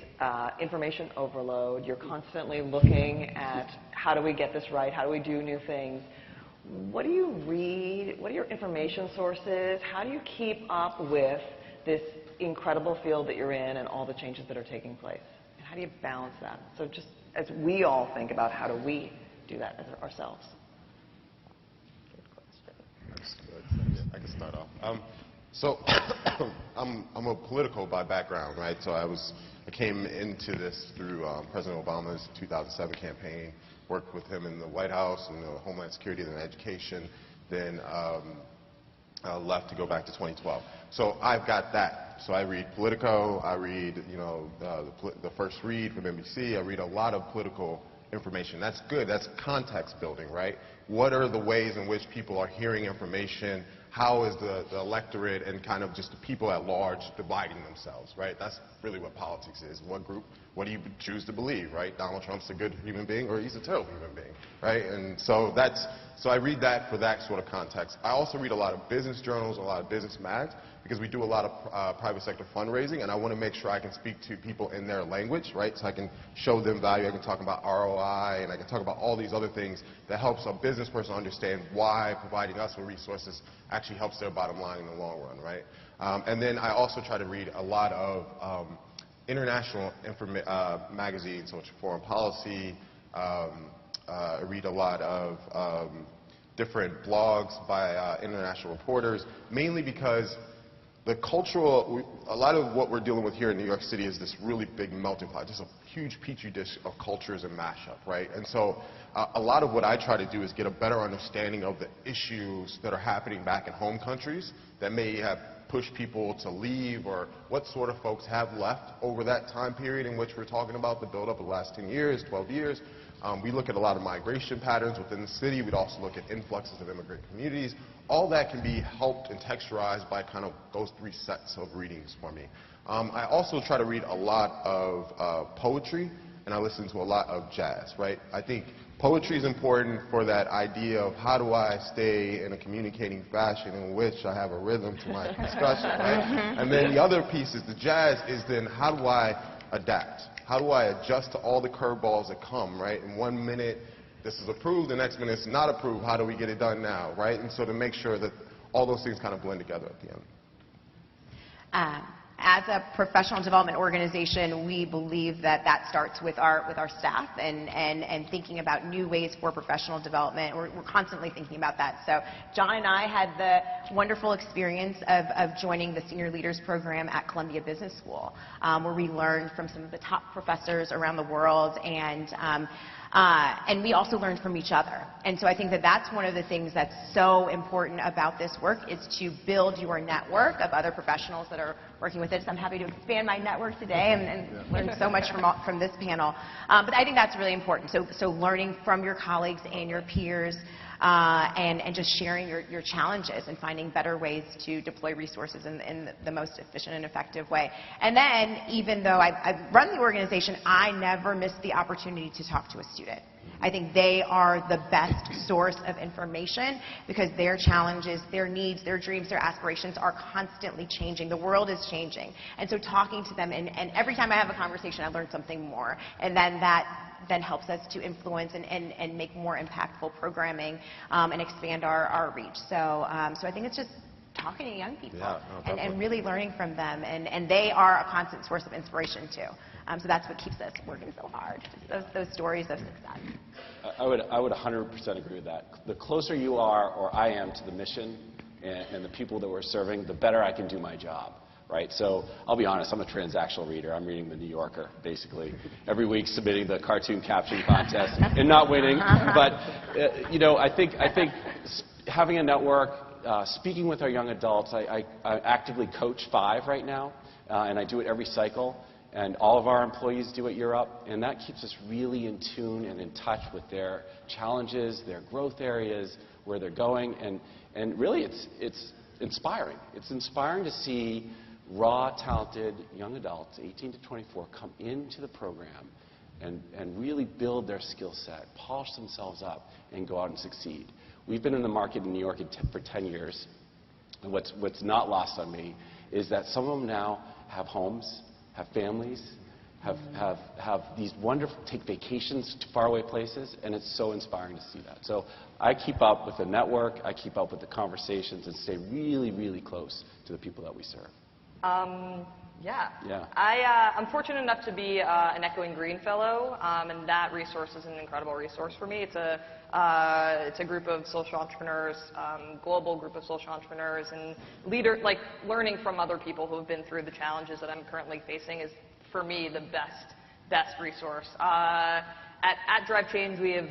information overload. You're constantly looking at how do we get this right? How do we do new things? What do you read? What are your information sources? How do you keep up with this incredible field that you're in and all the changes that are taking place? And how do you balance that? So just as we all think about how do we do that as ourselves? Good question. I can start off. So I'm a political by background, right? So I came into this through President Obama's 2007 campaign. Worked with him in the White House and the Homeland Security and Education, then left to go back to 2012. So I've got that. So I read Politico, I read the First Read from NBC, I read a lot of political information. That's good, that's context building, right? What are the ways in which people are hearing information? How is the electorate and kind of just the people at large dividing themselves, right? That's really what politics is. What group, what do you choose to believe, right? Donald Trump's a good human being or he's a terrible human being, right? And so so I read that for that sort of context. I also read a lot of business journals, a lot of business mags, because we do a lot of private sector fundraising, and I want to make sure I can speak to people in their language, right? So I can show them value. I can talk about ROI, and I can talk about all these other things that helps a business person understand why providing us with resources actually helps their bottom line in the long run, right? And then I also try to read a lot of international magazines, such as Foreign Policy. I read a lot of different blogs by international reporters, mainly because the cultural, a lot of what we're dealing with here in New York City is this really big melting pot, just a huge petri dish of cultures and mashup, right? And so a lot of what I try to do is get a better understanding of the issues that are happening back in home countries that may have pushed people to leave, or what sort of folks have left over that time period in which we're talking about, the buildup of the last 10 years, 12 years. We look at a lot of migration patterns within the city. We'd also look at influxes of immigrant communities. All that can be helped and texturized by kind of those 3 sets of readings for me. I also try to read a lot of poetry, and I listen to a lot of jazz, right? I think poetry is important for that idea of how do I stay in a communicating fashion in which I have a rhythm to my discussion, right? And then the other piece is the jazz is then how do I adapt? How do I adjust to all the curveballs that come, right? In 1 minute, this is approved, the next minute it's not approved. How do we get it done now, right? And so to make sure that all those things kind of blend together at the end. As a professional development organization, we believe that starts with our staff and thinking about new ways for professional development. We're constantly thinking about that. So John and I had the wonderful experience of joining the Senior Leaders Program at Columbia Business School, where we learned from some of the top professors around the world, and we also learned from each other. And so I think that that's one of the things that's so important about this work, is to build your network of other professionals that are working with it. So I'm happy to expand my network today and learn so much from this panel. But I think that's really important. So learning from your colleagues and your peers, and just sharing your challenges and finding better ways to deploy resources in the most efficient and effective way. And then, even though I run the organization, I never miss the opportunity to talk to a student. I think they are the best source of information because their challenges, their needs, their dreams, their aspirations are constantly changing. The world is changing. And so talking to them, and every time I have a conversation, I learn something more. And then that helps us to influence and make more impactful programming and expand our reach. So I think it's just talking to young people and really learning from them. And they are a constant source of inspiration, too. So that's what keeps us working so hard, those stories of success. I would 100% agree with that. The closer you are, or I am, to the mission and the people that we're serving, the better I can do my job. Right? So I'll be honest, I'm a transactional reader. I'm reading the New Yorker, basically, every week, submitting the cartoon caption contest and not winning. But, I think having a network, speaking with our young adults, I actively coach 5 right now, and I do it every cycle. And all of our employees do at Europe, and that keeps us really in tune and in touch with their challenges, their growth areas, where they're going. And really, it's inspiring. It's inspiring to see raw, talented young adults, 18 to 24, come into the program and really build their skill set, polish themselves up, and go out and succeed. We've been in the market in New York for 10 years, and what's not lost on me is that some of them now have homes, have families, have these wonderful, take vacations to faraway places, and it's so inspiring to see that. So I keep up with the network, I keep up with the conversations, and stay really, really close to the people that we serve. Yeah. Yeah. I'm fortunate enough to be an Echoing Green Fellow, and that resource is an incredible resource for me. It's a group of social entrepreneurs, global group of social entrepreneurs, and learning from other people who have been through the challenges that I'm currently facing is, for me, the best resource. At Drive Change, we have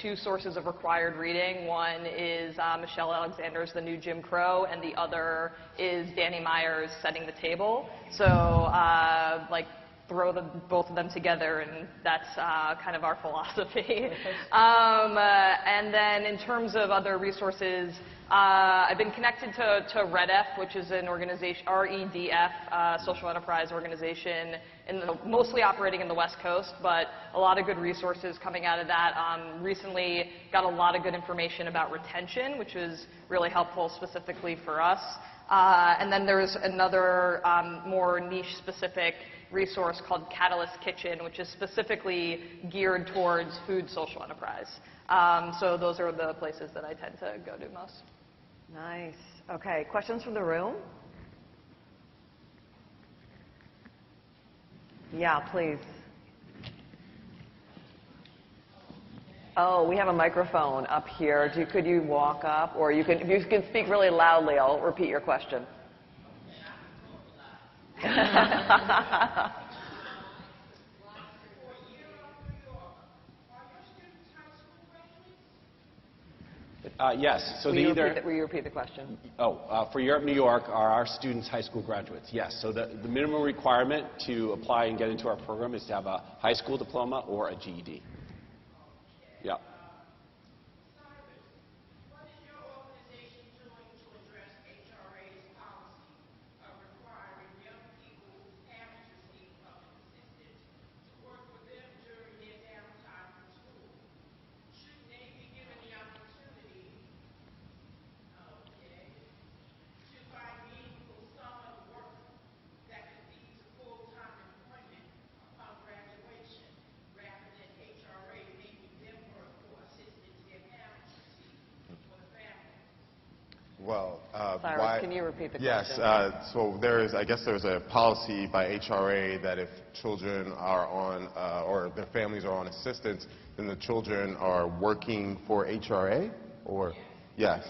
2 sources of required reading. One is Michelle Alexander's The New Jim Crow, and the other is Danny Meyer's Setting the Table. So throw both of them together, and that's kind of our philosophy. And then in terms of other resources, I've been connected to REDF, which is an organization, REDF, social enterprise organization, mostly operating in the West Coast, but a lot of good resources coming out of that. Recently got a lot of good information about retention, which was really helpful specifically for us. And then there's another more niche-specific resource called Catalyst Kitchen, which is specifically geared towards food social enterprise. So those are the places that I tend to go to most. Nice. Okay, questions from the room? Yeah, please. Oh, we have a microphone up here. Could you walk up? Or if you can speak really loudly, I'll repeat your question. Yes. So Will you repeat the question? For Europe, New York, are our students high school graduates? Yes. So the minimum requirement to apply and get into our program is to have a high school diploma or a GED. Yeah. Well, Cyrus, can you repeat the question? Yes. So I guess there's a policy by HRA that if children are on, or their families are on assistance, then the children are working for HRA, or yes,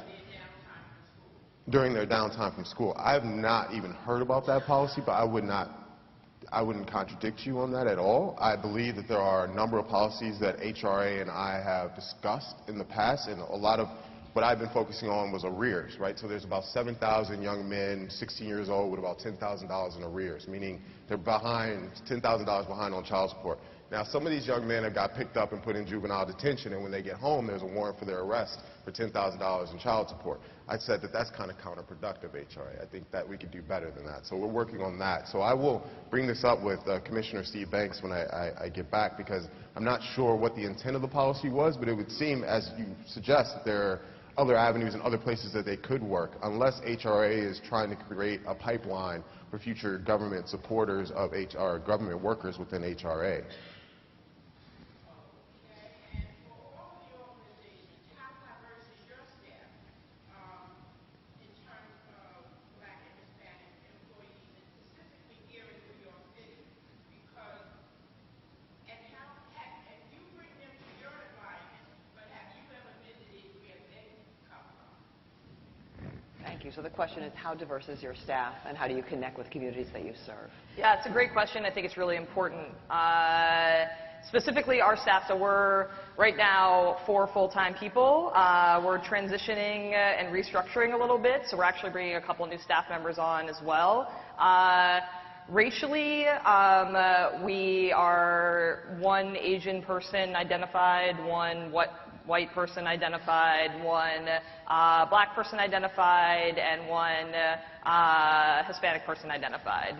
during their downtime from school. I've not even heard about that policy, but I wouldn't contradict you on that at all. I believe that there are a number of policies that HRA and I have discussed in the past, and a lot of what I've been focusing on was arrears, right? So there's about 7,000 young men, 16 years old, with about $10,000 in arrears, meaning they're behind, $10,000 behind on child support. Now, some of these young men have got picked up and put in juvenile detention, and when they get home, there's a warrant for their arrest for $10,000 in child support. I said that that's kind of counterproductive, HRA. I think that we could do better than that. So we're working on that. So I will bring this up with Commissioner Steve Banks when I get back, because I'm not sure what the intent of the policy was, but it would seem, as you suggest, that there are other avenues and other places that they could work, unless HRA is trying to create a pipeline for future government supporters of government workers within HRA. Thank you. So the question is, how diverse is your staff, and how do you connect with communities that you serve? Yeah, it's a great question. I think it's really important. Specifically, our staff, so we're right now 4 full-time people. We're transitioning and restructuring a little bit, so we're actually bringing a couple new staff members on as well. Racially, we are 1 Asian person identified, 1 white person identified, 1 black person identified, and 1 Hispanic person identified.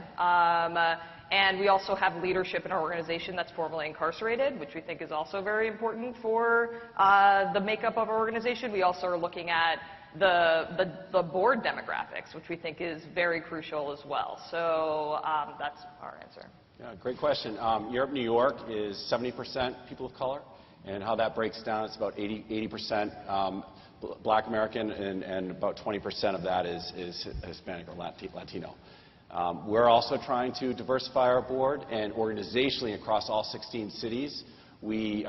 And we also have leadership in our organization that's formerly incarcerated, which we think is also very important for the makeup of our organization. We also are looking at the board demographics, which we think is very crucial as well. So that's our answer. Yeah, great question. Europe, New York is 70% people of color, and how that breaks down, it's about 80% Black American, and about 20% of that is Hispanic or Latino. We're also trying to diversify our board, and organizationally across all 16 cities, we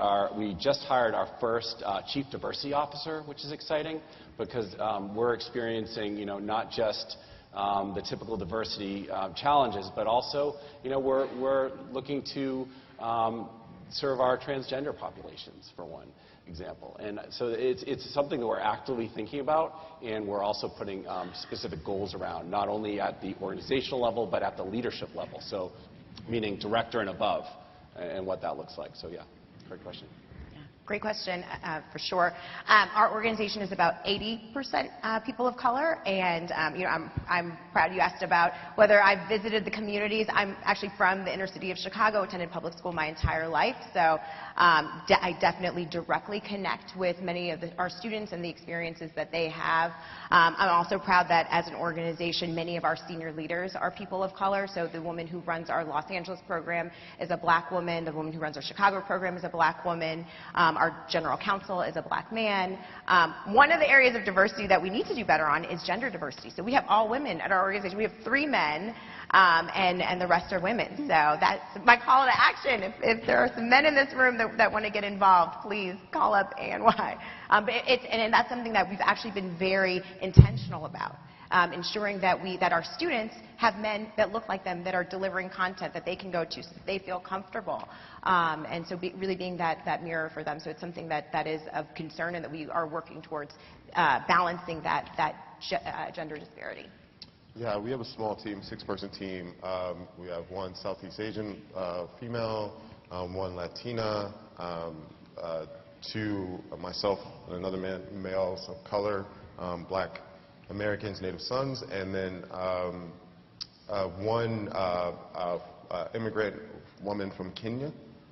just hired our first Chief Diversity Officer, which is exciting, because we're experiencing, not just the typical diversity challenges, but also, we're looking to serve our transgender populations, for one example. And so it's something that we're actively thinking about, and we're also putting specific goals around, not only at the organizational level, but at the leadership level, so meaning director and above, and what that looks like. So yeah, great question. Great question, for sure. Our organization is about 80% people of color, and I'm proud you asked about whether I've visited the communities. I'm actually from the inner city of Chicago, attended public school my entire life, so I definitely directly connect with many of our students and the experiences that they have. I'm also proud that as an organization, many of our senior leaders are people of color. So the woman who runs our Los Angeles program is a black woman. The woman who runs our Chicago program is a black woman. Our general counsel is a black man. One of the areas of diversity that we need to do better on is gender diversity. So we have all women at our organization. We have 3 men, and the rest are women. So that's my call to action. If there are some men in this room that want to get involved, please call up ANY. And that's something that we've actually been very intentional about. ensuring that our students have men that look like them, that are delivering content that they can go to so that they feel comfortable. And so really being that mirror for them. So it's something that is of concern and that we are working towards balancing that gender disparity. Yeah, we have a small team, 6-person team. We have one Southeast Asian female, one Latina, 2 myself and another male of color, Black Americans, Native Sons, and then one immigrant woman from Kenya.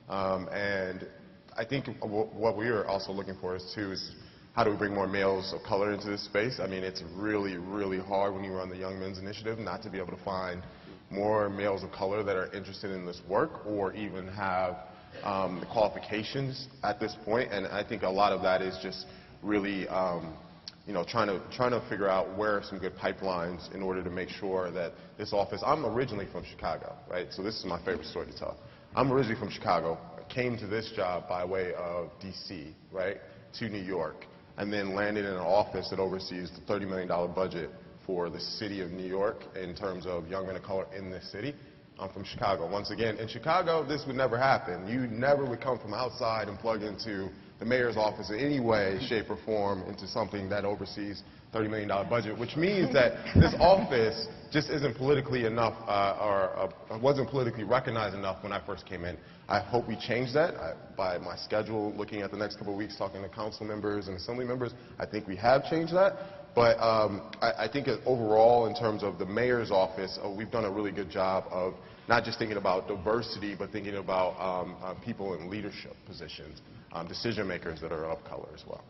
And I think what we are also looking for is how do we bring more males of color into this space? I mean, it's really, really hard when you run the Young Men's Initiative not to be able to find more males of color that are interested in this work or even have the qualifications at this point. And I think a lot of that is just really trying to figure out where are some good pipelines in order to make sure that this office. I'm originally from Chicago, right? So this is my favorite story to tell. I'm originally from Chicago. I came to this job by way of D.C., right, to New York, and then landed in an office that oversees the $30 million budget for the city of New York in terms of young men of color in this city. I'm from Chicago. Once again, in Chicago, this would never happen. You never would come from outside and plug into the mayor's office in any way, shape, or form into something that oversees $30 million budget, which means that this office just isn't politically enough or wasn't politically recognized enough when I first came in. I hope we change that. By my schedule, looking at the next couple of weeks, talking to council members and assembly members, I think we have changed that. But I think that overall, in terms of the mayor's office, we've done a really good job of not just thinking about diversity, but thinking about people in leadership positions, decision makers that are of color as well.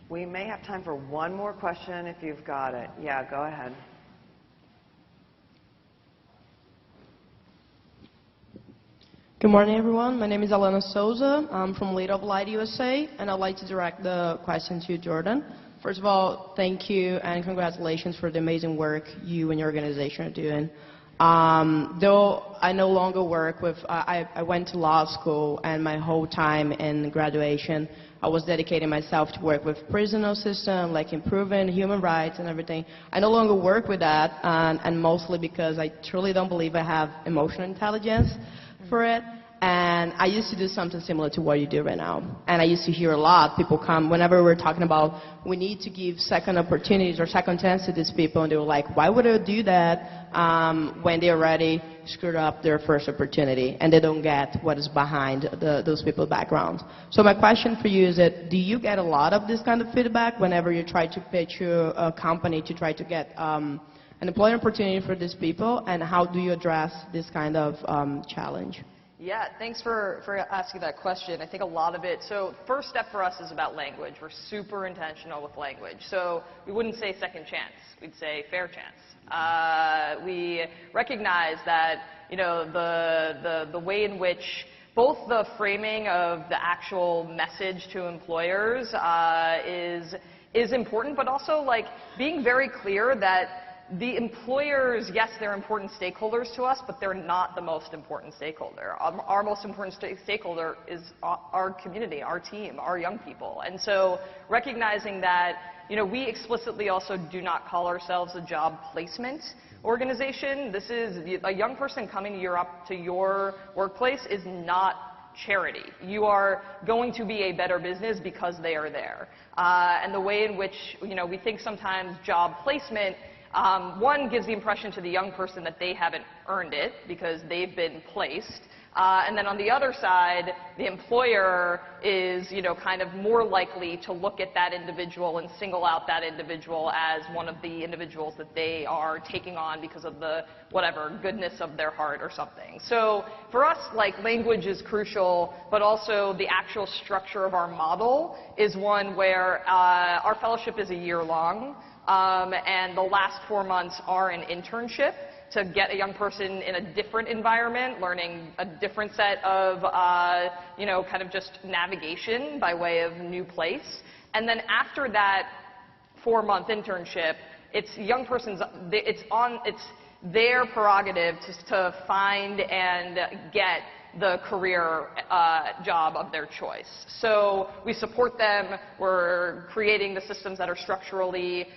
We may have time for one more question if you've got it. Yeah, go ahead. Good morning, everyone. My name is Alana Souza. I'm from Lead of Light USA, and I'd like to direct the question to Jordyn. First of all, thank you and congratulations for the amazing work you and your organization are doing. Though I no longer work with, I went to law school, and my whole time in graduation, I was dedicating myself to work with prison system, like improving human rights and everything. I no longer work with that, and mostly because I truly don't believe I have emotional intelligence for it. And I used to do something similar to what you do right now. And I used to hear a lot, people come, whenever we're talking about we need to give second opportunities or second chance to these people, and they were like, why would I do that when they already screwed up their first opportunity and they don't get what is behind those people's backgrounds. So my question for you is that, do you get a lot of this kind of feedback whenever you try to pitch a company to try to get an employment opportunity for these people, and how do you address this kind of challenge? Yeah, thanks for asking that question. I think a lot of it, so first step for us is about language. We're super intentional with language. So we wouldn't say second chance, we'd say fair chance. We recognize that, the way in which both the framing of the actual message to employers is important, but also like being very clear that the employers, yes, they're important stakeholders to us, but they're not the most important stakeholder. Our most important stakeholder is our community, our team, our young people. And so recognizing that, we explicitly also do not call ourselves a job placement organization. This is a young person coming to your workplace is not charity. You are going to be a better business because they are there. And the way in which, we think sometimes job placement, one gives the impression to the young person that they haven't earned it because they've been placed. And then on the other side, the employer is, kind of more likely to look at that individual and single out that individual as one of the individuals that they are taking on because of the, whatever, goodness of their heart or something. So for us, language is crucial, but also the actual structure of our model is one where our fellowship is a year long. And the last 4 months are an internship to get a young person in a different environment, learning a different set of, kind of just navigation by way of new place. And then after that 4-month internship, it's young person's, it's their prerogative to find and get the career job of their choice. So we support them. We're creating the systems that are structurally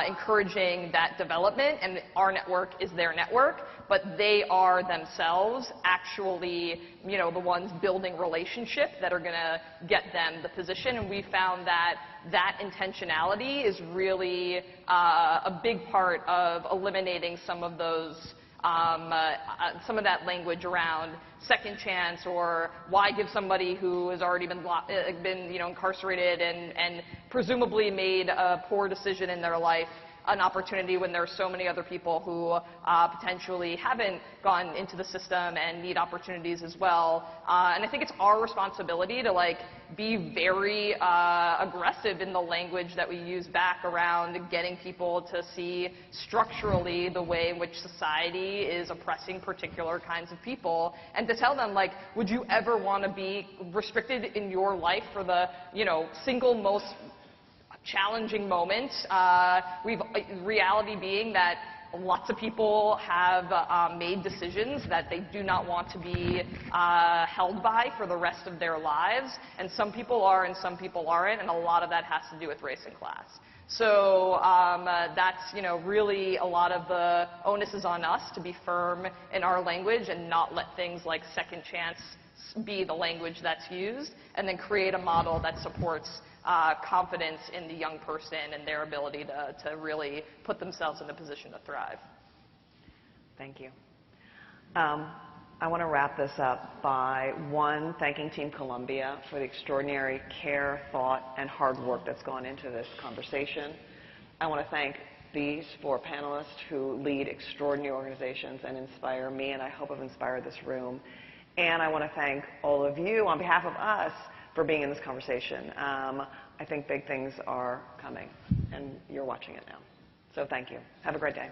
encouraging that development, and our network is their network, but they are themselves actually, you know, the ones building relationship that are going to get them the position. And we found that that intentionality is really a big part of eliminating some of those some of that language around second chance, or why give somebody who has already been you know, incarcerated and presumably made a poor decision in their life an opportunity when there are so many other people who potentially haven't gone into the system and need opportunities as well. And I think it's our responsibility to like be very aggressive in the language that we use back around getting people to see structurally the way in which society is oppressing particular kinds of people, and to tell them, like, would you ever want to be restricted in your life for the, you know, single most challenging moment? Reality being that lots of people have made decisions that they do not want to be held by for the rest of their lives, and some people are and some people aren't, and a lot of that has to do with race and class. So that's, you know, really a lot of the onus is on us to be firm in our language and not let things like second chance be the language that's used, and then create a model that supports confidence in the young person and their ability to really put themselves in a position to thrive. Thank you. I want to wrap this up by, one, thanking Team Columbia for the extraordinary care, thought, and hard work that's gone into this conversation. I want to thank these four panelists who lead extraordinary organizations and inspire me, and I hope have inspired this room. And I want to thank all of you on behalf of us for being in this conversation. I think big things are coming, and you're watching it now. So thank you. Have a great day.